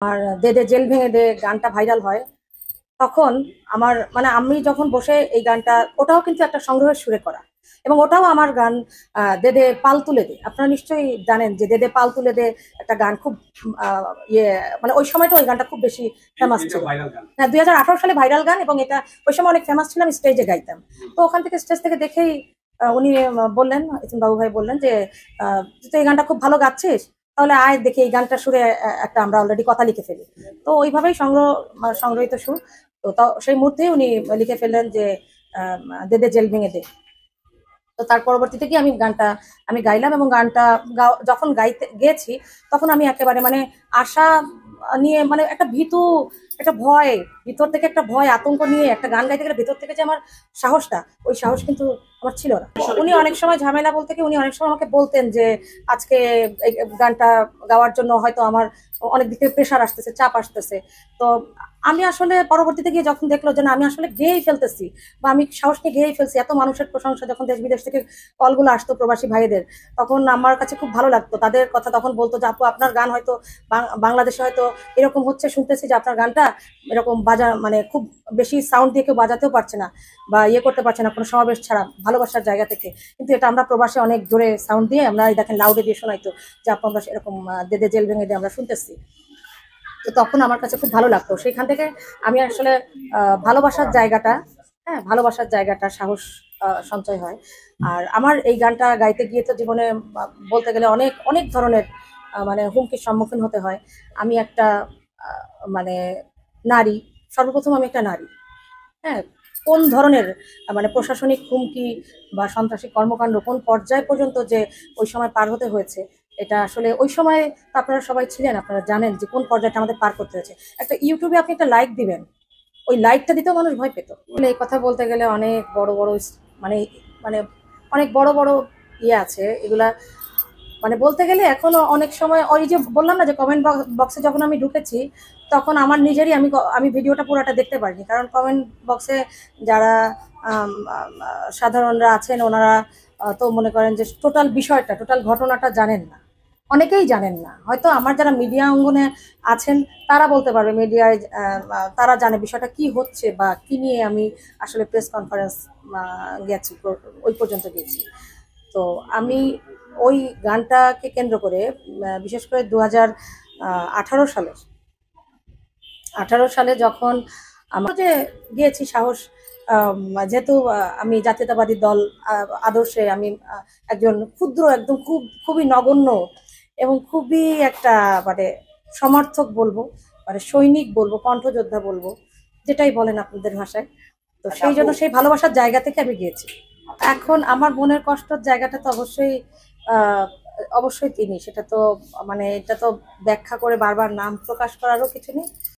আর দে দে jail ভেঙে দে গানটা viral হয়, তখন আমার মানে আমি যখন বসে এই গানটা, ওটাও কিন্তু একটা সংগ্রহের সুরে করা, এবং ওটাও আমার গান। দে দে পাল তুলে দে, আপনারা নিশ্চয়ই জানেন যে দে দে পাল তুলে দে একটা গান খুব ইয়ে, মানে ওই সময়টা ওই গানটা খুব বেশি ফেমাস ছিল। হ্যাঁ, 2018 সালে ভাইরাল গান, এবং এটা ওই সময় অনেক ফেমাস ছিল, আমি স্টেজে গাইতাম। তো ওখান থেকে স্টেজ থেকে দেখেই উনি বললেন, ইতিম বাবু ভাই বললেন যে তুই তো এই গানটা খুব ভালো গাচ্ছিস, তাহলে আয় দেখি এই গানটা সুরে একটা আমরা অলরেডি কথা লিখে ফেলি। তো ওইভাবেই সংগ্রহিত সুর। তো তাও সেই মুহূর্তেই উনি লিখে ফেললেন যে আহ, দে দে জেল ভেঙে দে। তো তার পরবর্তীতে কি আমি গানটা আমি গাইলাম, এবং গানটা যখন গাইতে গেছি, তখন আমি একেবারে মানে আশা নিয়ে, মানে একটা ভীতু, একটা ভয়, ভিতর থেকে একটা ভয় আতঙ্ক নিয়ে একটা গান গাইতে গেলে ভেতর থেকে যে আমার সাহসটা, ওই সাহস কিন্তু আমার ছিল না। উনি অনেক সময় ঝামেলা বলতে কি, উনি অনেক সময় আমাকে বলতেন যে আজকে এই গানটা গাওয়ার জন্য হয়তো আমার অনেক দিক থেকে প্রেশার আসতেছে, চাপ আসতেছে। তো আমি আসলে পরবর্তীতে গিয়ে যখন দেখলো যে না, আমি আসলে গেয়েই ফেলতেছি, বা আমি সাহস নিয়ে গেয়েই ফেলছি, এত মানুষের প্রশংসা যখন দেশ বিদেশ থেকে কলগুলো আসতো প্রবাসী ভাইদের, তখন আমার কাছে খুব ভালো লাগতো। তাদের কথা তখন বলতো যে আপু, আপনার গান হয়তো বাংলাদেশে হয়তো এরকম হচ্ছে, শুনতেছি যে আপনার গানটা এরকম মানে খুব বেশি সাউন্ড দিয়ে কেউ বাজাতেও পারছে না, বা ইয়ে করতে পারছে না কোনো সমাবেশ ছাড়া, ভালোবাসার জায়গা থেকে। কিন্তু এটা আমরা প্রবাসে অনেক জোরে সাউন্ড দিয়ে, আমরা এই দেখেন লাউডে দিয়ে শোনাইতো যে আপু আমরা এরকম দে দে জেল ভেঙে দিয়ে আমরা শুনতেছি। তো তখন আমার কাছে খুব ভালো লাগতো। সেখান থেকে আমি আসলে ভালোবাসার জায়গাটা, হ্যাঁ ভালোবাসার জায়গাটা, সাহস সঞ্চয় হয়। আর আমার এই গানটা গাইতে গিয়ে তো জীবনে বলতে গেলে অনেক অনেক ধরনের মানে হুমকির সম্মুখীন হতে হয়। আমি একটা মানে নারী, সর্বপ্রথম আমি একটা নারী। হ্যাঁ, কোন ধরনের মানে প্রশাসনিক হুমকি বা সন্ত্রাসী কর্মকাণ্ড কোন পর্যায় পর্যন্ত যে ওই সময় পার হতে হয়েছে, এটা আসলে ওই সময় তো আপনারা সবাই ছিলেন, আপনারা জানেন যে কোন পর্যায়টা আমাদের পার করতে হয়েছে। একটা ইউটিউবে আপনি একটা লাইক দিবেন, ওই লাইকটা দিতেও মানুষ ভয় পেত। বলে এই কথা বলতে গেলে অনেক বড় বড় মানে মানে অনেক বড় বড় ইয়ে আছে এগুলা। মানে বলতে গেলে এখনো অনেক সময় ওই যে বললাম না যে কমেন্ট বক্সে যখন আমি ঢুকেছি, তখন আমার নিজেরই আমি ভিডিওটা পুরোটা দেখতে পারিনি, কারণ কমেন্ট বক্সে যারা সাধারণরা আছেন, ওনারা তো মনে করেন যে টোটাল বিষয়টা, টোটাল ঘটনাটা জানেন না। অনেকেই জানেন না, হয়তো আমার যারা মিডিয়া অঙ্গনে আছেন তারা বলতে পারবে, মিডিয়ায় তারা জানে বিষয়টা কি হচ্ছে বা কি নিয়ে আমি আসলে প্রেস কনফারেন্স গেছি, ওই পর্যন্ত গেছি। তো আমি ওই গানটাকে কেন্দ্র করে বিশেষ করে 2018 সালে, 2018 সালে যখন আমরা যে গিয়েছি সাহস, যেহেতু আমি জাতীয়তাবাদী দল আদর্শে আমি একজন ক্ষুদ্র, একদম খুবই নগণ্য, এবং খুবই একটা মানে সমর্থক বলবো, মানে সৈনিক বলবো, কণ্ঠযোদ্ধা বলবো, যেটাই বলেন আপনাদের ভাষায়। তো সেই জন্য সেই ভালোবাসার জায়গা থেকে আমি গিয়েছি। এখন আমার মনের কষ্টের জায়গাটা তো অবশ্যই আহ, অবশ্যই তিনি, সেটা তো মানে এটা তো ব্যাখ্যা করে বারবার নাম প্রকাশ করারও কিছু নেই।